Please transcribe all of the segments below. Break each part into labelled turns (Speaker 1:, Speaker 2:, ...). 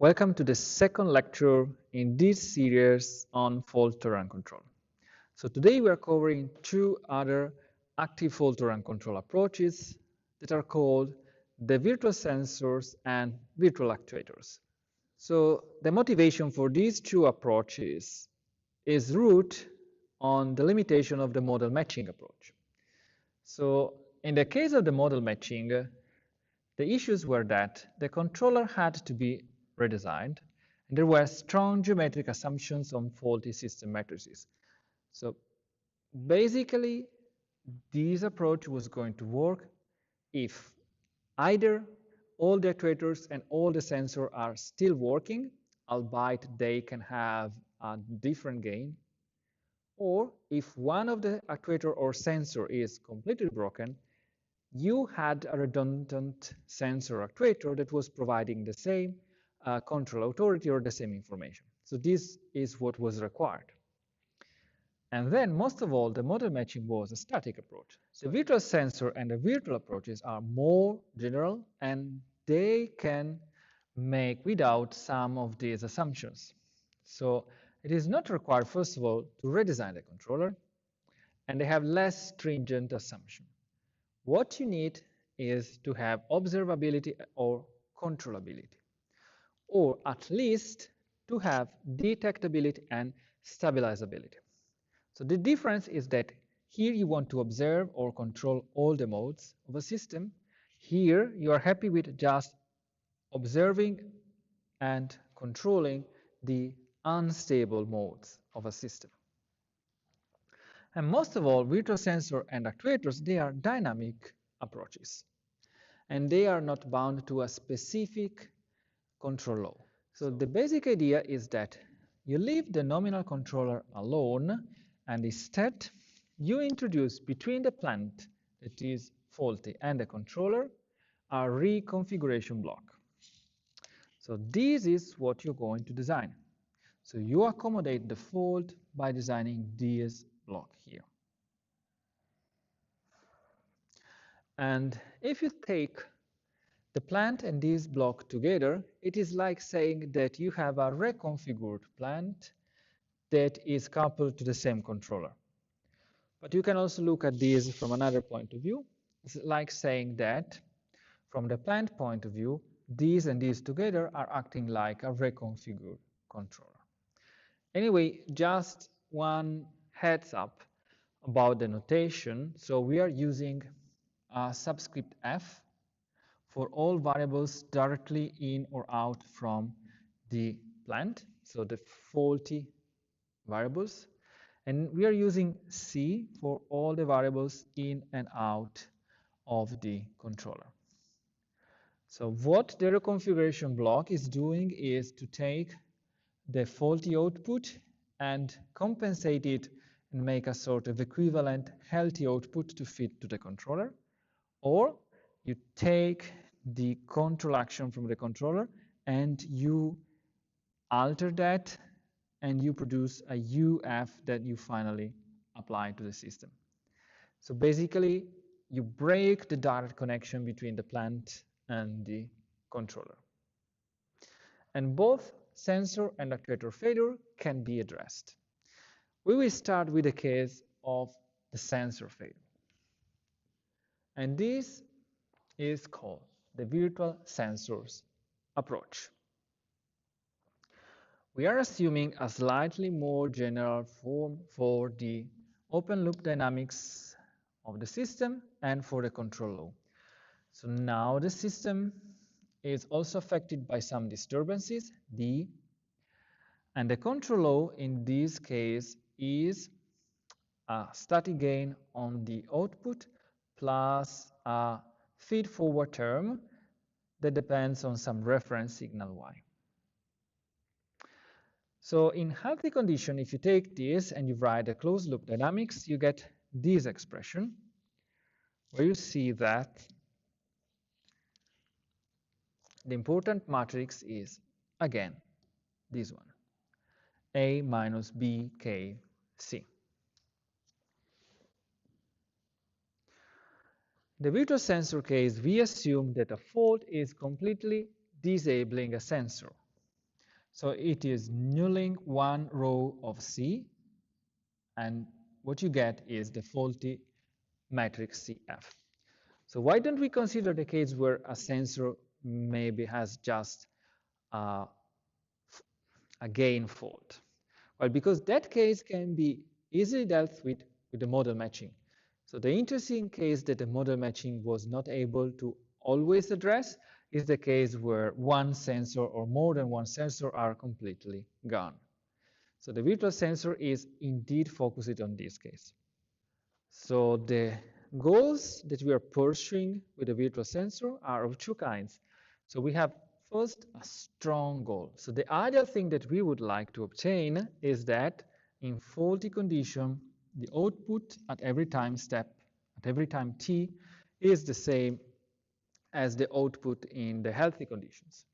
Speaker 1: Welcome to the second lecture in this series on fault tolerant control. So today we are covering two other active fault tolerant control approaches that are called the virtual sensors and virtual actuators. So the motivation for these two approaches is rooted on the limitation of the model matching approach. So in the case of the model matching, the issues were that the controller had to be redesigned, and there were strong geometric assumptions on faulty system matrices. So basically, this approach was going to work if either all the actuators and all the sensors are still working, albeit they can have a different gain, or if one of the actuator or sensor is completely broken, you had a redundant sensor actuator that was providing the same control authority or the same information. So this is what was required. And then, most of all, the model matching was a static approach. So virtual sensor and the virtual approaches are more general, and they can make without some of these assumptions. So it is not required, first of all, to redesign the controller, and they have less stringent assumption. What you need is to have observability or controllability, or at least to have detectability and stabilizability. So the difference is that here you want to observe or control all the modes of a system. Here you are happy with just observing and controlling the unstable modes of a system. And most of all, virtual sensor and actuators, they are dynamic approaches, and they are not bound to a specific control law. So the basic idea is that you leave the nominal controller alone, and instead you introduce between the plant that is faulty and the controller a reconfiguration block. So this is what you're going to design. So you accommodate the fault by designing this block here. And if you take the plant and this block together, it is like saying that you have a reconfigured plant that is coupled to the same controller. But you can also look at this from another point of view. It's like saying that from the plant point of view, these and these together are acting like a reconfigured controller. Anyway, just one heads up about the notation. So we are using a subscript f for all variables directly in or out from the plant, so the faulty variables. And we are using C for all the variables in and out of the controller. So what the reconfiguration block is doing is to take the faulty output and compensate it and make a sort of equivalent healthy output to fit to the controller. Or you take the control action from the controller and you alter that and you produce a UF that you finally apply to the system. So basically, you break the direct connection between the plant and the controller. And both sensor and actuator failure can be addressed. We will start with the case of the sensor failure. And this is called the virtual sensors approach. We are assuming a slightly more general form for the open loop dynamics of the system and for the control law. So now the system is also affected by some disturbances, D, and the control law in this case is a static gain on the output plus a feed forward term that depends on some reference signal Y. So in healthy condition, if you take this and you write the closed loop dynamics, you get this expression where you see that the important matrix is, again, this one, A minus B, K, C. The virtual sensor case, we assume that a fault is completely disabling a sensor. So it is nulling one row of C, and what you get is the faulty matrix CF. So why don't we consider the case where a sensor maybe has just a gain fault? Well, because that case can be easily dealt with the model matching. So the interesting case that the model matching was not able to always address is the case where one sensor or more than one sensor are completely gone. So the virtual sensor is indeed focused on this case. So the goals that we are pursuing with the virtual sensor are of two kinds. So we have first a strong goal. So the ideal thing that we would like to obtain is that in faulty condition, the output at every time step, at every time t, is the same as the output in the healthy conditions.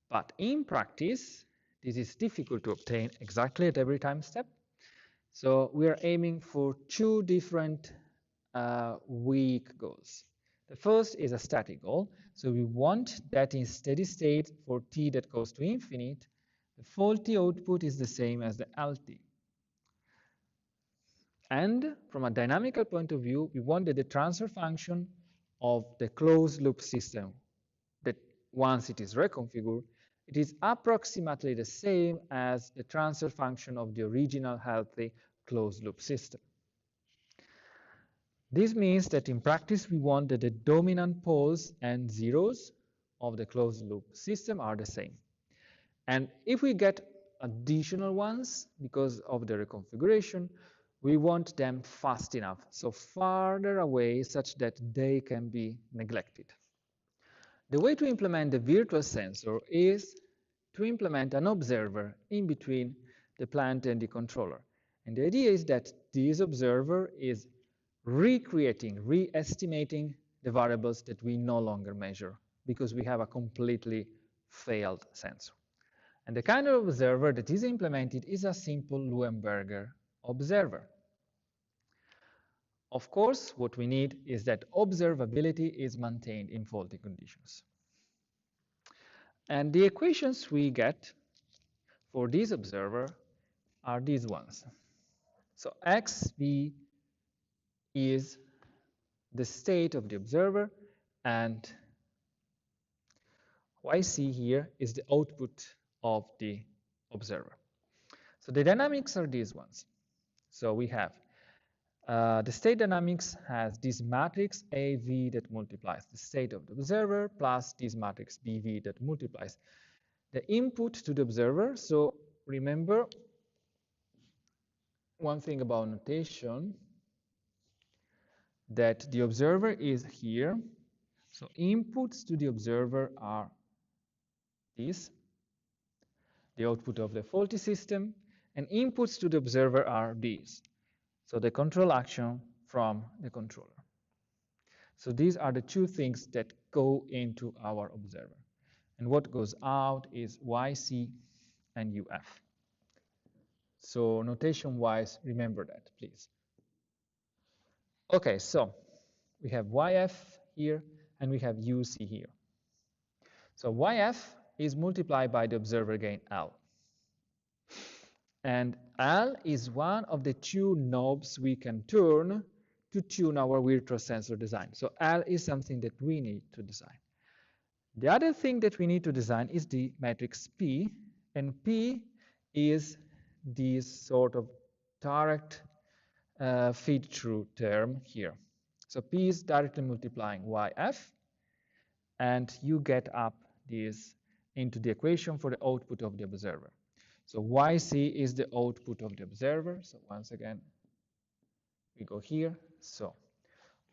Speaker 1: But in practice, this is difficult to obtain exactly at every time step. So we are aiming for two different weak goals. The first is a static goal. So we want that in steady state for t that goes to infinite, the faulty output is the same as the LT. And from a dynamical point of view, we want that the transfer function of the closed loop system, that once it is reconfigured, it is approximately the same as the transfer function of the original healthy closed loop system. This means that in practice, we want that the dominant poles and zeros of the closed loop system are the same. And if we get additional ones because of the reconfiguration, we want them fast enough, so farther away such that they can be neglected. The way to implement the virtual sensor is to implement an observer in between the plant and the controller. And the idea is that this observer is recreating, re-estimating the variables that we no longer measure because we have a completely failed sensor. And the kind of observer that is implemented is a simple Leuenberger observer. Of course, what we need is that observability is maintained in faulty conditions. And the equations we get for this observer are these ones. So xv is the state of the observer, and yc here is the output of the observer. So the dynamics are these ones. So we have the state dynamics has this matrix AV that multiplies the state of the observer plus this matrix BV that multiplies the input to the observer. So remember one thing about notation, that the observer is here. So inputs to the observer are these, the output of the faulty system, and inputs to the observer are these. So the control action from the controller. So these are the two things that go into our observer. And what goes out is YC and UF. So notation-wise, remember that, please. Okay, so we have YF here, and we have UC here. So YF is multiplied by the observer gain L. And L is one of the two knobs we can turn to tune our virtual sensor design. So L is something that we need to design. The other thing that we need to design is the matrix P, and P is this sort of direct feed-through term here. So P is directly multiplying YF, and you get up this into the equation for the output of the observer. So YC is the output of the observer. So once again, we go here. So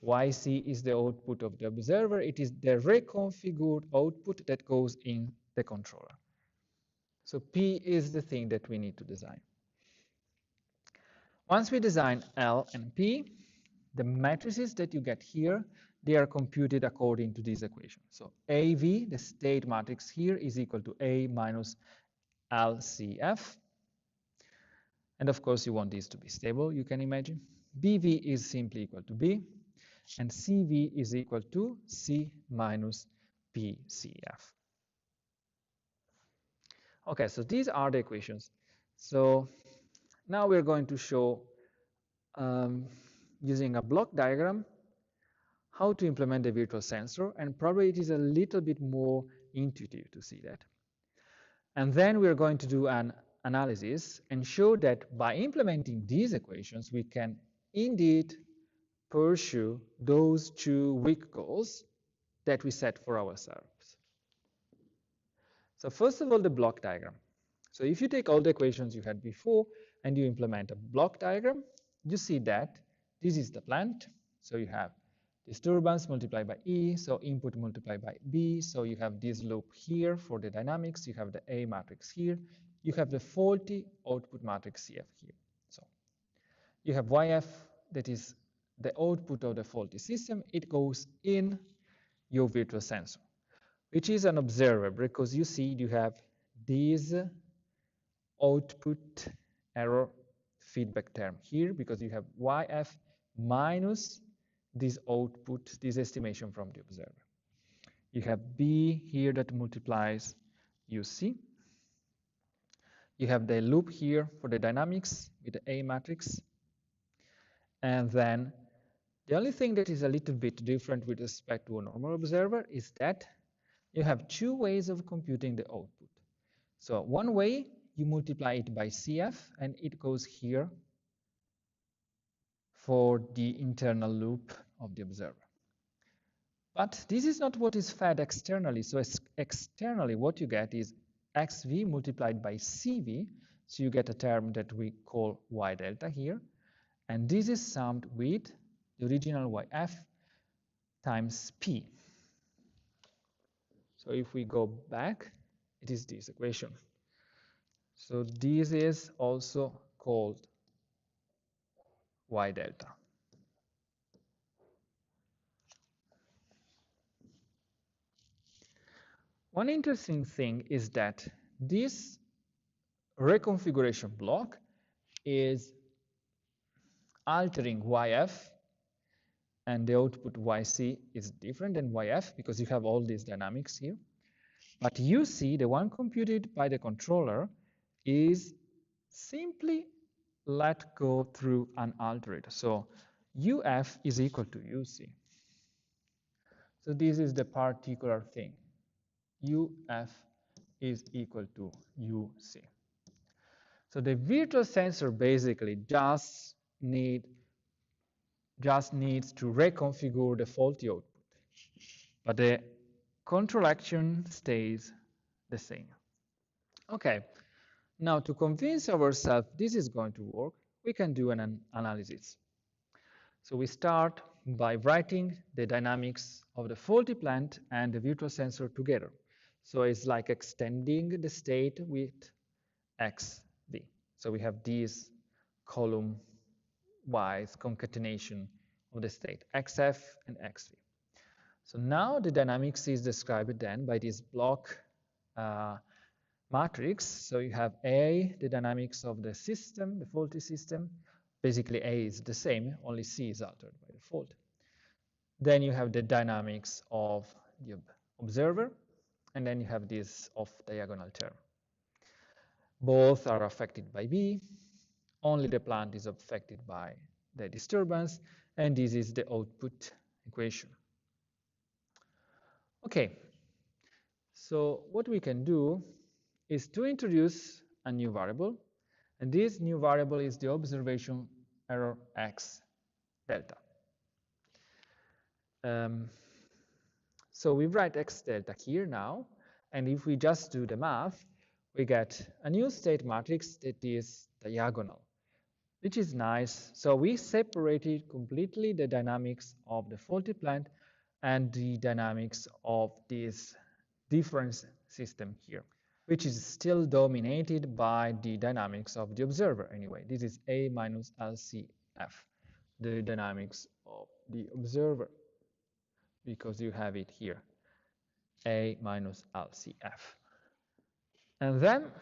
Speaker 1: YC is the output of the observer. It is the reconfigured output that goes in the controller. So P is the thing that we need to design. Once we design L and P, the matrices that you get here, they are computed according to this equation. So AV, the state matrix here, is equal to A minus LCF. And of course, you want this to be stable, you can imagine. BV is simply equal to B, and CV is equal to C minus PCF. Okay, so these are the equations. So now we're going to show, using a block diagram, how to implement the virtual sensor, and probably it is a little bit more intuitive to see that. And then we're going to do an analysis and show that by implementing these equations, we can indeed pursue those two weak goals that we set for ourselves. So first of all, the block diagram. So if you take all the equations you had before and you implement a block diagram, you see that this is the plant. So you have disturbance multiplied by E, so input multiplied by B. So you have this loop here for the dynamics. You have the A matrix here. You have the faulty output matrix CF here. So you have YF, that is the output of the faulty system. It goes in your virtual sensor, which is an observer, because you see you have this output error feedback term here, because you have YF minus this output, this estimation from the observer. You have B here that multiplies UC. You have the loop here for the dynamics with the A matrix. And then the only thing that is a little bit different with respect to a normal observer is that you have two ways of computing the output. So one way, you multiply it by CF, and it goes here for the internal loop of the observer. But this is not what is fed externally. So externally, what you get is XV multiplied by CV. So you get a term that we call Y delta here. And this is summed with the original YF times P. So if we go back, it is this equation. So this is also called Y delta. One interesting thing is that this reconfiguration block is altering YF, and the output YC is different than YF because you have all these dynamics here. But UC, the one computed by the controller, is simply let go through unaltered. So UF is equal to UC. So this is the particular thing. UF is equal to UC. So the virtual sensor basically just needs to reconfigure the faulty output, but the control action stays the same. Okay, now to convince ourselves this is going to work, we can do an analysis. So we start by writing the dynamics of the faulty plant and the virtual sensor together. So it's like extending the state with XV. So we have this column-wise concatenation of the state, XF and XV. So now the dynamics is described then by this block matrix. So you have A, the dynamics of the system, the faulty system. Basically A is the same, only C is altered by the fault. Then you have the dynamics of the observer, and then you have this off-diagonal term. Both are affected by B. Only the plant is affected by the disturbance, and this is the output equation. Okay, so what we can do is to introduce a new variable, and this new variable is the observation error X delta. So we write X delta here now, and if we just do the math, we get a new state matrix that is diagonal, which is nice. So we separated completely the dynamics of the faulty plant and the dynamics of this difference system here, which is still dominated by the dynamics of the observer anyway. This is A minus LCF, the dynamics of the observer, because you have it here, A minus LCF. And then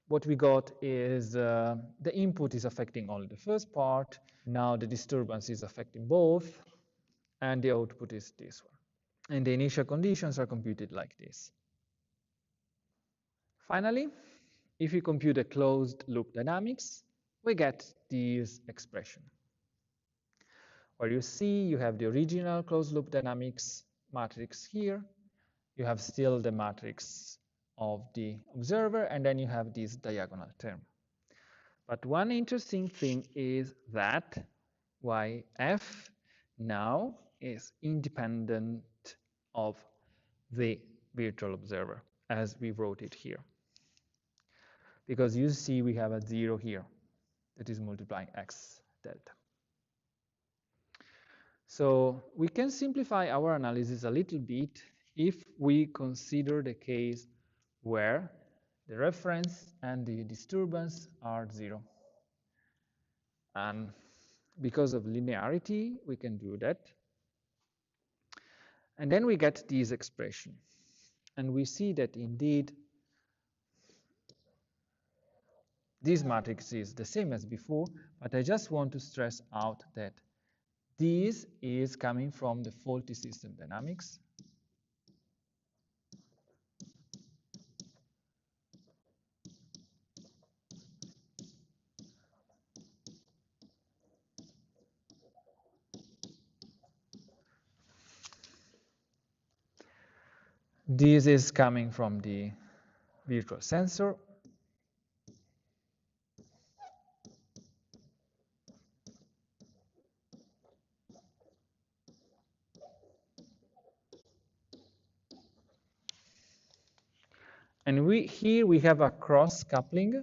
Speaker 1: what we got is the input is affecting only the first part. Now the disturbance is affecting both, and the output is this one. And the initial conditions are computed like this. Finally, if we compute a closed loop dynamics, we get this expression, where you see you have the original closed loop dynamics matrix here, you have still the matrix of the observer, and then you have this diagonal term. But one interesting thing is that YF now is independent of the virtual observer, as we wrote it here. Because you see we have a 0 here that is multiplying x delta. So we can simplify our analysis a little bit if we consider the case where the reference and the disturbance are 0. And because of linearity, we can do that. And then we get this expression. And we see that indeed this matrix is the same as before, but I just want to stress out that this is coming from the faulty system dynamics. This is coming from the virtual sensor. And here we have a cross coupling.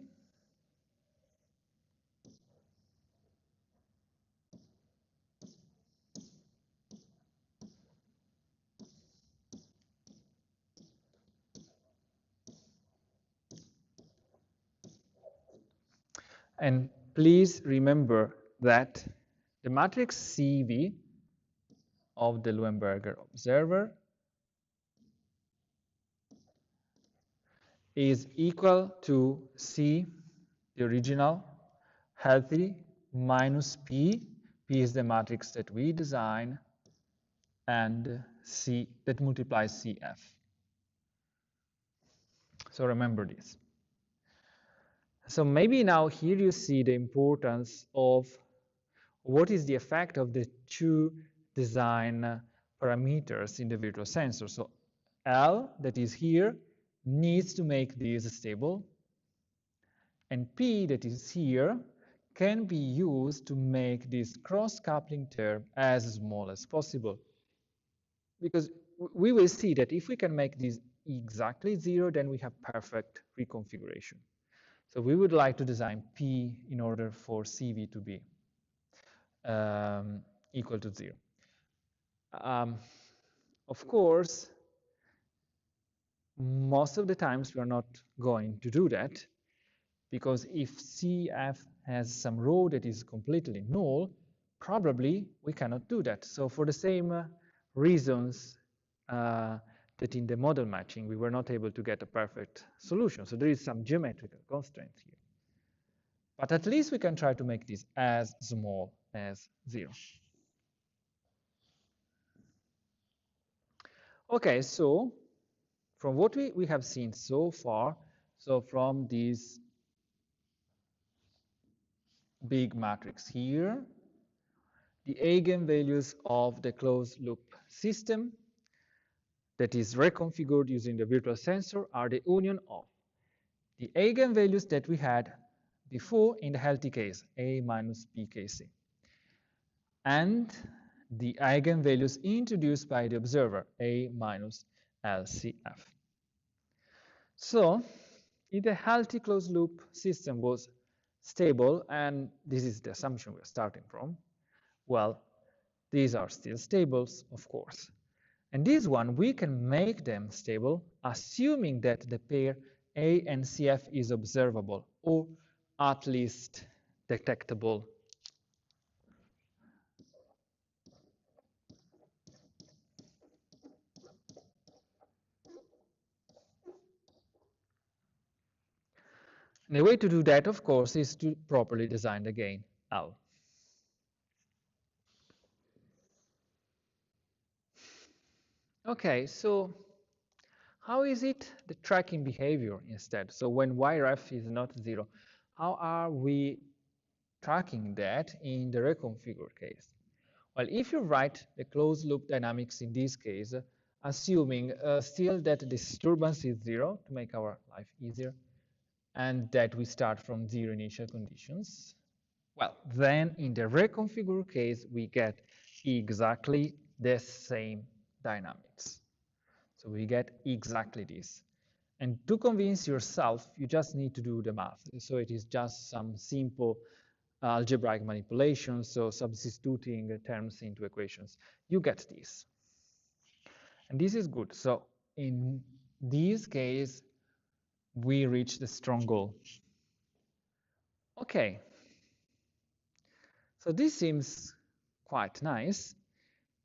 Speaker 1: And please remember that the matrix CV of the Leuenberger observer is equal to C, the original, healthy, minus P. P is the matrix that we design, and C that multiplies CF. So remember this. So maybe now here you see the importance of what is the effect of the two design parameters in the virtual sensor. So L, that is here, needs to make this stable, and P, that is here, can be used to make this cross-coupling term as small as possible. Because we will see that if we can make this exactly 0, then we have perfect reconfiguration. So we would like to design P in order for CV to be equal to 0. Of course, most of the times we are not going to do that, because if CF has some row that is completely null, probably we cannot do that. So for the same reasons that in the model matching, we were not able to get a perfect solution. So there is some geometrical constraint here. But at least we can try to make this as small as 0. Okay, so from what we have seen so far, so from this big matrix here, the eigenvalues of the closed loop system that is reconfigured using the virtual sensor are the union of the eigenvalues that we had before in the healthy case, A minus PKC, and the eigenvalues introduced by the observer, A minus LCF. So if the healthy closed loop system was stable, and this is the assumption we're starting from, well, these are still stables, of course. And this one, we can make them stable, assuming that the pair A and CF is observable, or at least detectable. And the way to do that, of course, is to properly design the gain L. Okay, so how is it the tracking behavior instead? So when yref is not 0, how are we tracking that in the reconfigure case? Well, if you write the closed loop dynamics in this case, assuming still that the disturbance is 0 to make our life easier, and that we start from 0 initial conditions, well, then in the reconfigure case, we get exactly the same dynamics. So we get exactly this. And to convince yourself, you just need to do the math. So it is just some simple algebraic manipulation, so substituting terms into equations. You get this. And this is good. So in this case, we reach the strong goal. Okay. So this seems quite nice.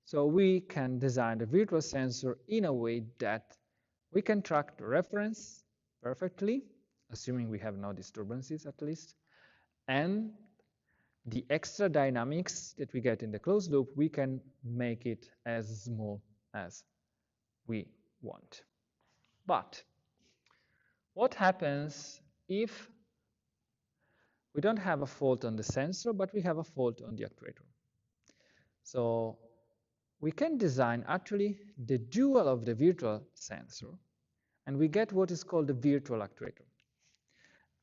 Speaker 1: So we can design the virtual sensor in a way that we can track the reference perfectly, assuming we have no disturbances at least, and the extra dynamics that we get in the closed loop, we can make it as small as we want. But what happens if we don't have a fault on the sensor, but we have a fault on the actuator? So we can design actually the dual of the virtual sensor, and we get what is called the virtual actuator.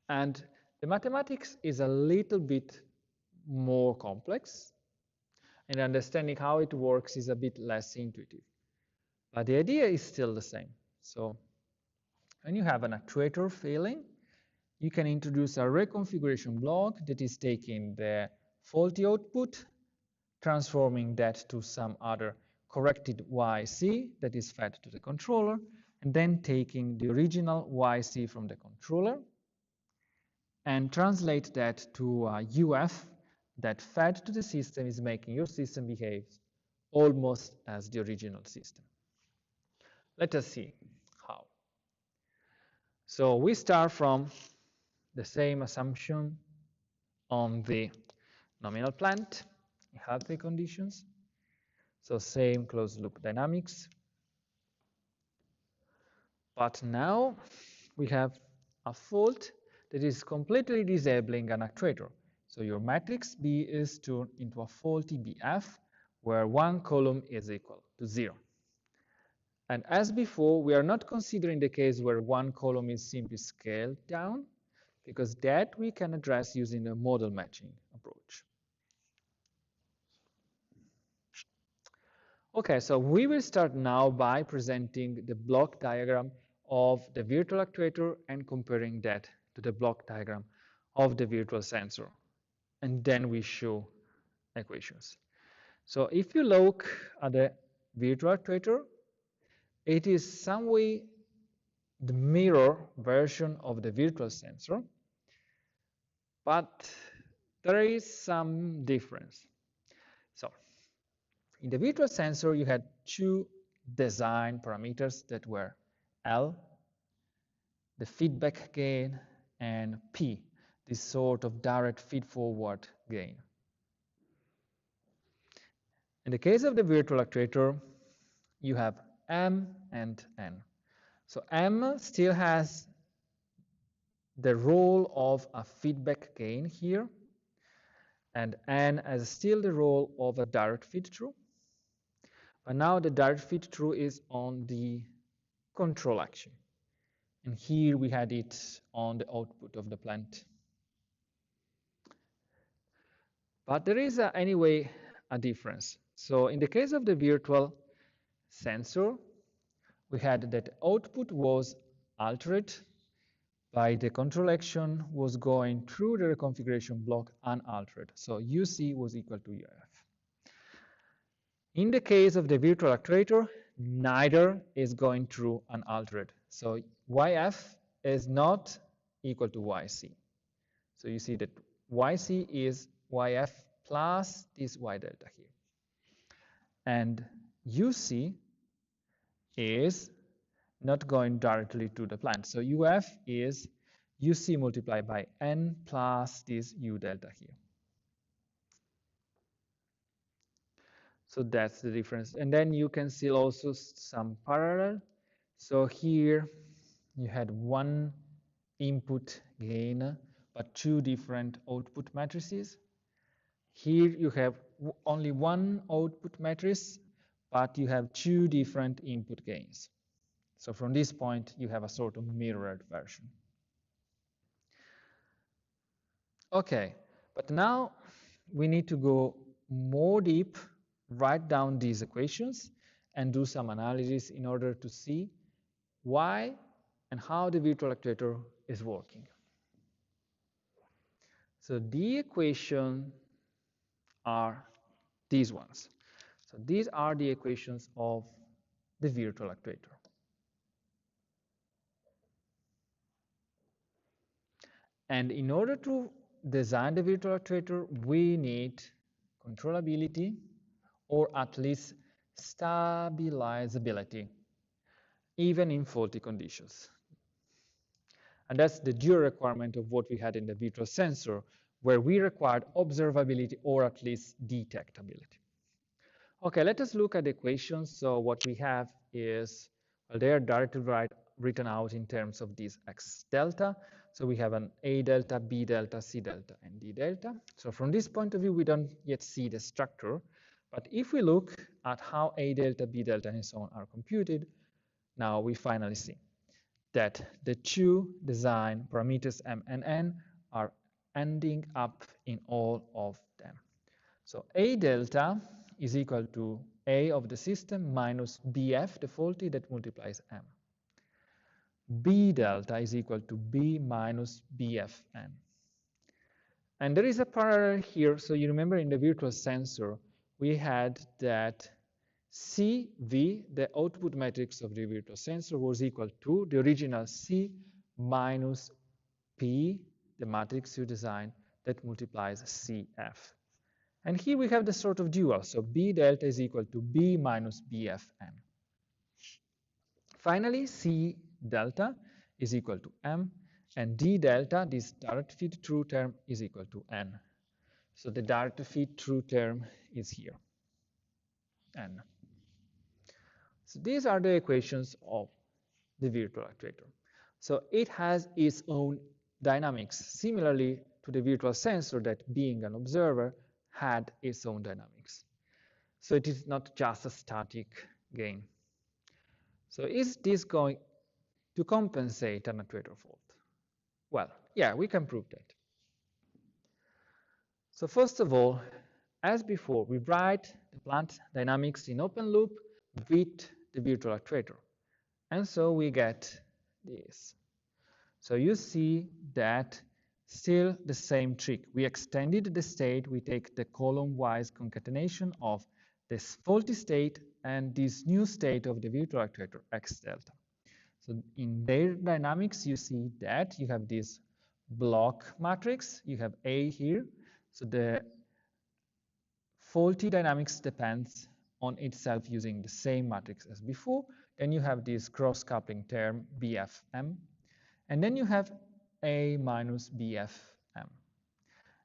Speaker 1: And the mathematics is a little bit more complex, and understanding how it works is a bit less intuitive. But the idea is still the same. So when you have an actuator failing, you can introduce a reconfiguration block that is taking the faulty output, transforming that to some other corrected YC that is fed to the controller, and then taking the original YC from the controller and translate that to a UF that fed to the system is making your system behave almost as the original system. Let us see how. So we start from the same assumption on the nominal plant, healthy conditions. So same closed loop dynamics. But now we have a fault that is completely disabling an actuator. So your matrix B is turned into a faulty BF, where one column is equal to 0. And as before, we are not considering the case where one column is simply scaled down, because that we can address using a model matching approach. Okay, so we will start now by presenting the block diagram of the virtual actuator and comparing that to the block diagram of the virtual sensor. And then we show equations. So if you look at the virtual actuator, it is some way the mirror version of the virtual sensor, but there is some difference. So in the virtual sensor, you had two design parameters that were L, the feedback gain, and P, this sort of direct feed-forward gain. In the case of the virtual actuator, you have M and N. So M still has the role of a feedback gain here, and N has still the role of a direct feed-through. But now the direct feed-through is on the control action. And here we had it on the output of the plant. But there is anyway a difference. So in the case of the virtual sensor, we had that output was altered by the control action was going through the reconfiguration block unaltered. So UC was equal to UF. In the case of the virtual actuator, neither is going through unaltered. So YF is not equal to YC. So you see that YC is YF plus this Y delta here. And UC is not going directly to the plant. So UF is UC multiplied by N plus this U delta here. So that's the difference. And then you can see also some parallel So here you had one input gain, but two different output matrices. Here you have only one output matrix, but you have two different input gains. So from this point, you have a sort of mirrored version. Okay, but now we need to go more deep, write down these equations, and do some analysis in order to see why and how the virtual actuator is working. So the equations are these ones. So these are the equations of the virtual actuator. And in order to design the virtual actuator, we need controllability, or at least stabilizability, even in faulty conditions. And that's the dual requirement of what we had in the virtual sensor, where we required observability or at least detectability. Okay, let us look at the equations. So what we have is, well, they are directly written out in terms of this x delta. So we have an A delta, B delta, C delta, and D delta. So from this point of view, we don't yet see the structure. But if we look at how A delta, B delta, and so on are computed, now we finally see that the two design parameters M and N are ending up in all of them. So A delta is equal to A of the system minus BF, the faulty, that multiplies M. B delta is equal to B minus BFN. And there is a parallel here. So you remember in the virtual sensor, we had that CV, the output matrix of the virtual sensor, was equal to the original C minus P, the matrix you design, that multiplies CF. And here we have the sort of dual. So B delta is equal to B minus BFN. Finally, C delta is equal to M, and D delta, this direct feed through term, is equal to N. So the direct feed through term is here, N. So these are the equations of the virtual actuator. So it has its own dynamics, similarly to the virtual sensor that, being an observer, had its own dynamics. So it is not just a static gain. So is this going to compensate an actuator fault? Well, yeah, we can prove that. So first of all, as before, we write the plant dynamics in open loop with the virtual actuator. And so we get this. So you see that still the same trick. We extended the state. We take the column-wise concatenation of this faulty state and this new state of the virtual actuator, x delta. So in their dynamics, you see that you have this block matrix. You have A here. So the faulty dynamics depends on itself using the same matrix as before. Then you have this cross-coupling term, BFM. And then you have A minus BFM.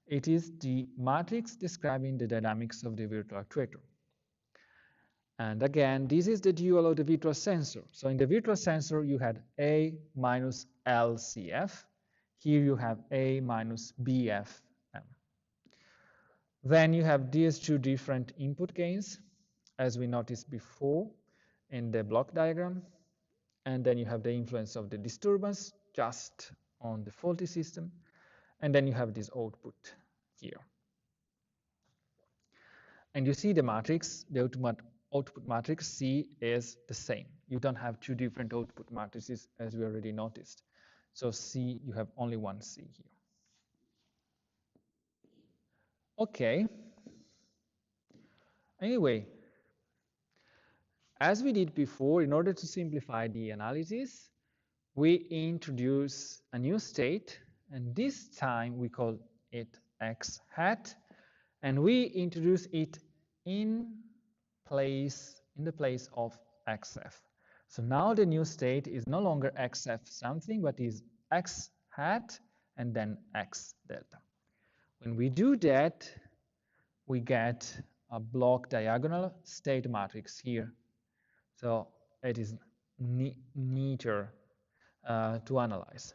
Speaker 1: It is the matrix describing the dynamics of the virtual actuator. And again, this is the dual of the virtual sensor. So in the virtual sensor, you had A minus LCF. Here you have A minus BFM. Then you have these two different input gains, as we noticed before in the block diagram. And then you have the influence of the disturbance just on the faulty system. And then you have this output here. And you see the matrix, the output matrix C is the same. You don't have two different output matrices, as we already noticed. So C, you have only one C here. Okay. Anyway, as we did before, in order to simplify the analysis, we introduce a new state, and this time we call it x hat, and we introduce it in the place of xf. So now the new state is no longer xf something, but is x hat and then x delta. When we do that, we get a block diagonal state matrix here. So it is neater to analyze.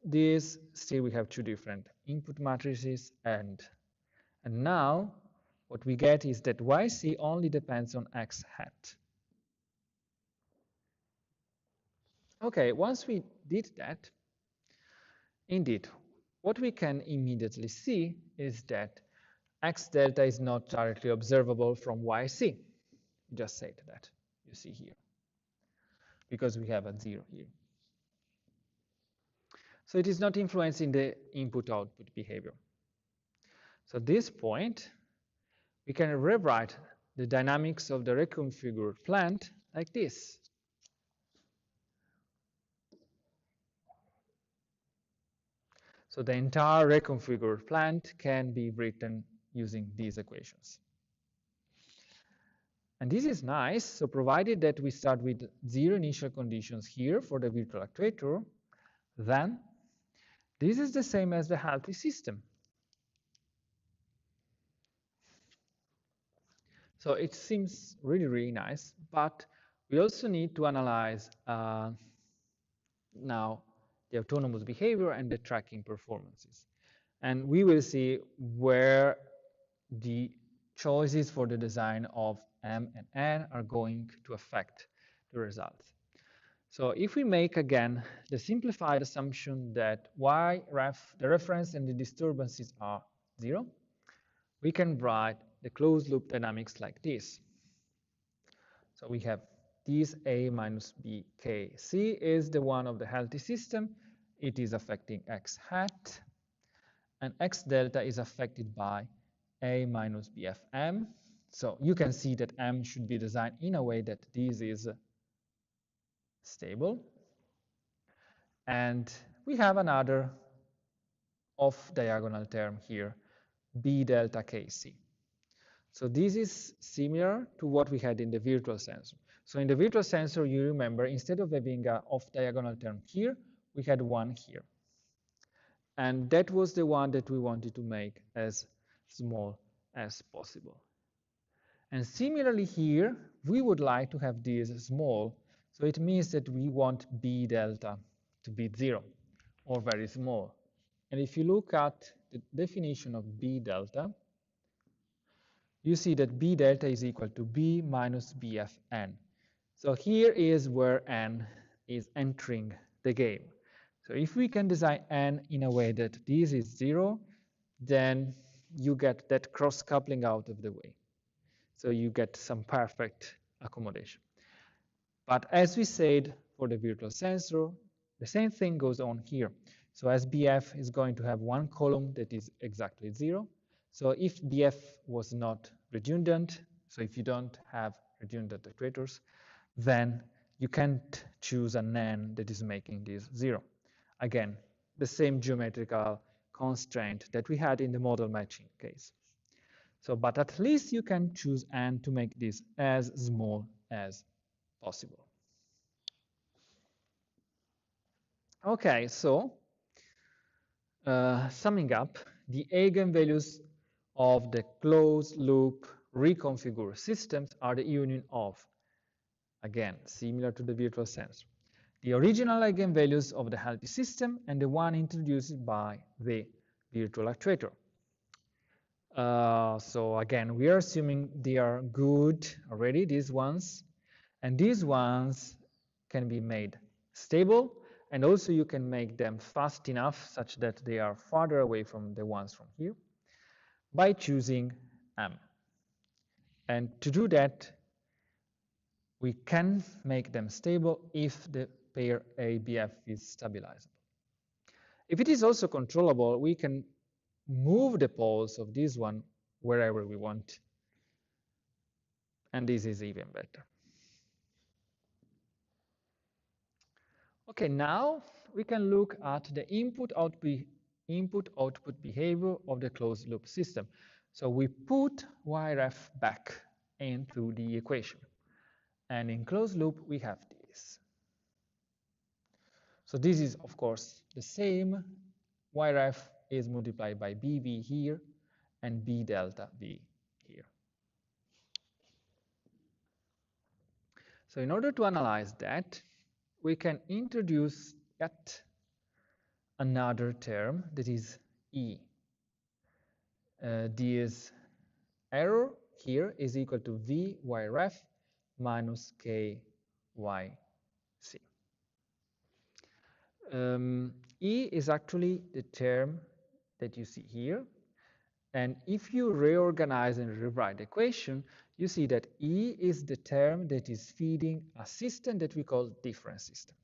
Speaker 1: This still we have two different input matrices, and now what we get is that YC only depends on X hat. Okay, once we did that, indeed, what we can immediately see is that X delta is not directly observable from YC. Just said that, you see here, because we have a 0 here. So it is not influencing the input-output behavior. So at this point, we can rewrite the dynamics of the reconfigured plant like this. So the entire reconfigured plant can be written using these equations. And this is nice, so provided that we start with 0 initial conditions here for the virtual actuator, then this is the same as the healthy system. So it seems really, really nice, but we also need to analyze now the autonomous behavior and the tracking performances. And we will see where the choices for the design of M and N are going to affect the results. So if we make, again, the simplified assumption that the reference and the disturbances are 0, we can write the closed loop dynamics like this. So we have this A minus B K. C is the one of the healthy system. It is affecting X hat. And X delta is affected by A minus BFM. So you can see that M should be designed in a way that this is stable. And we have another off-diagonal term here, B delta KC. So this is similar to what we had in the virtual sensor. So in the virtual sensor, you remember, instead of having an off-diagonal term here, we had one here. And that was the one that we wanted to make as small as possible. And similarly here, we would like to have this small. So it means that we want B delta to be 0 or very small. And if you look at the definition of B delta, you see that B delta is equal to B minus BFN. So here is where N is entering the game. So if we can design N in a way that this is 0, then you get that cross-coupling out of the way. So you get some perfect accommodation. But as we said for the virtual sensor, the same thing goes on here. So as BF is going to have one column that is exactly 0. So if BF was not redundant, so if you don't have redundant actuators, then you can't choose an N that is making this 0. Again, the same geometrical constraint that we had in the model matching case. So, but at least you can choose N to make this as small as possible. Okay, so summing up, the eigenvalues of the closed loop reconfigured systems are the union of, again, similar to the virtual sensor, the original eigenvalues of the healthy system and the one introduced by the virtual actuator. So again, we are assuming they are good already, these ones, and these ones can be made stable, and also you can make them fast enough such that they are farther away from the ones from here by choosing M. And to do that, we can make them stable if the pair ABF is stabilizable. If it is also controllable, we can move the poles of this one wherever we want. And this is even better. Okay, now we can look at the input-output behavior of the closed-loop system. So we put YRF back into the equation. And in closed loop, we have this. So this is, of course, the same. YRF is multiplied by BV here and B delta V here. So in order to analyze that, we can introduce yet another term that is E. This error here is equal to V y ref minus K y C. E is actually the term that you see here. And if you reorganize and rewrite the equation, you see that E is the term that is feeding a system that we call difference system.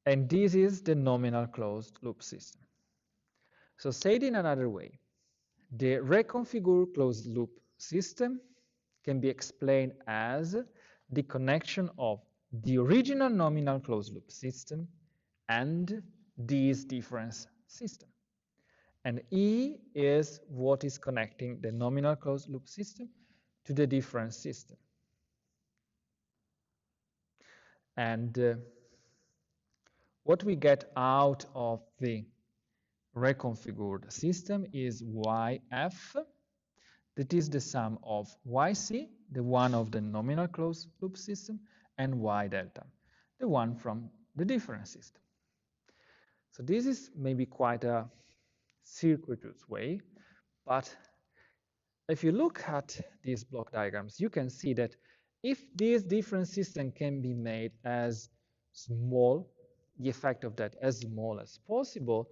Speaker 1: And this is the nominal closed loop system. So said in another way, the reconfigured closed loop system can be explained as the connection of the original nominal closed loop system and this difference system. And E is what is connecting the nominal closed loop system to the difference system. And what we get out of the reconfigured system is YF, that is the sum of YC, the one of the nominal closed loop system, and Y delta, the one from the difference system. So this is maybe quite a circuitous way, but if you look at these block diagrams, you can see that if this difference system can be made as small, the effect of that as small as possible,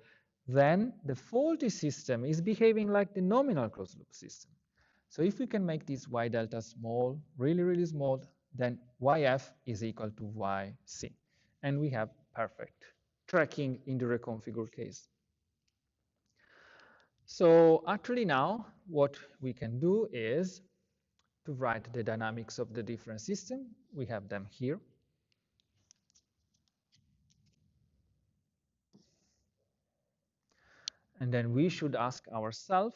Speaker 1: then the faulty system is behaving like the nominal closed loop system. So if we can make this Y delta small, really, really small, then YF is equal to YC. And we have perfect tracking in the reconfigured case. So actually now what we can do is to write the dynamics of the different system. We have them here. And then we should ask ourselves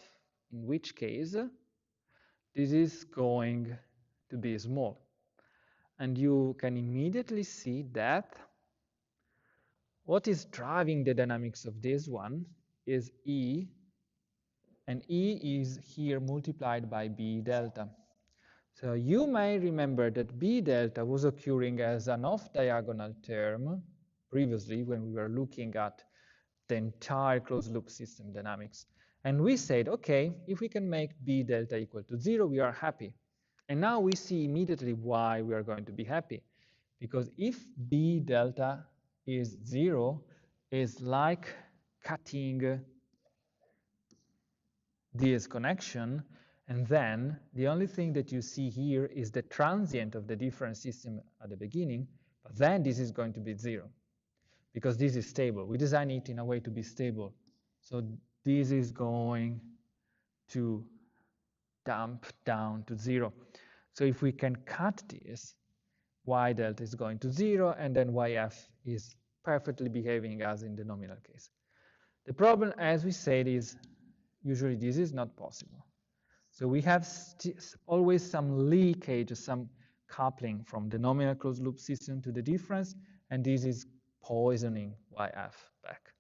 Speaker 1: in which case this is going to be small. And you can immediately see that what is driving the dynamics of this one is E, and E is here multiplied by B delta. So you may remember that B delta was occurring as an off-diagonal term previously when we were looking at the entire closed loop system dynamics. And we said, okay, if we can make B delta equal to 0, we are happy. And now we see immediately why we are going to be happy. Because if B delta is 0, it's like cutting this connection, and then the only thing that you see here is the transient of the difference system at the beginning, but then this is going to be 0, because this is stable. We design it in a way to be stable. So this is going to dump down to 0. So if we can cut this, Y delta is going to 0, and then YF is perfectly behaving as in the nominal case. The problem, as we said, is usually this is not possible. So we have always some leakage, some coupling from the nominal closed loop system to the difference, and this is poisoning YF back.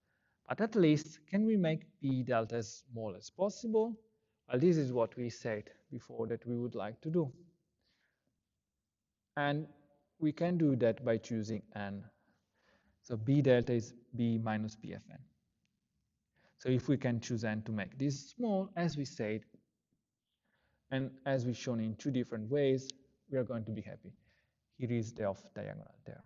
Speaker 1: But at least, can we make B delta as small as possible? Well, this is what we said before that we would like to do. And we can do that by choosing N. So B delta is B minus BFN. So if we can choose N to make this small, as we said, and as we've shown in two different ways, we are going to be happy. Here is the off-diagonal there.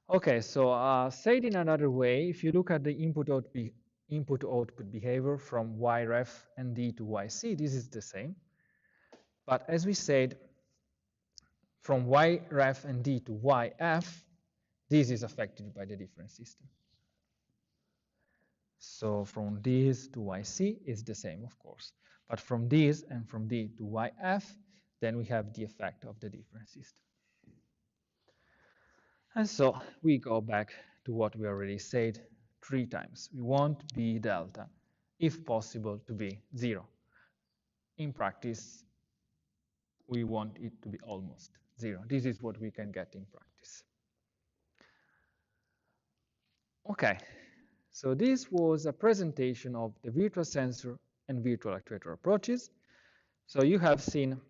Speaker 1: Okay, so said in another way, if you look at the input-output behavior from YREF and D to YC, this is the same. But as we said, from YREF and D to YF, this is affected by the difference system. So from this to YC is the same, of course. But from this and from D to YF, then we have the effect of the difference system. And so we go back to what we already said 3 times. We want B delta, if possible, to be 0. In practice, we want it to be almost 0. This is what we can get in practice. Okay, so this was a presentation of the virtual sensor and Virtual Actuator approaches. So you have seen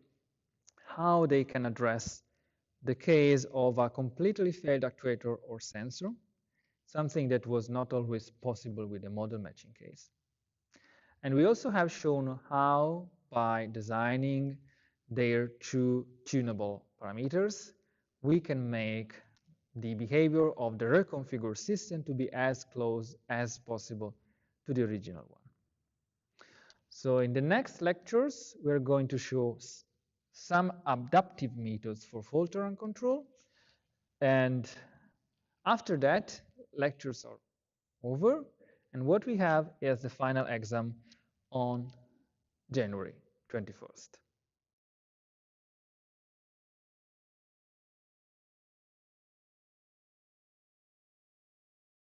Speaker 1: how they can address the case of a completely failed actuator or sensor, something that was not always possible with the model matching case. And we also have shown how, by designing their two tunable parameters, we can make the behavior of the reconfigured system to be as close as possible to the original one. So in the next lectures, we're going to show some adaptive methods for fault tolerant control. And after that, lectures are over. And what we have is the final exam on January 21st.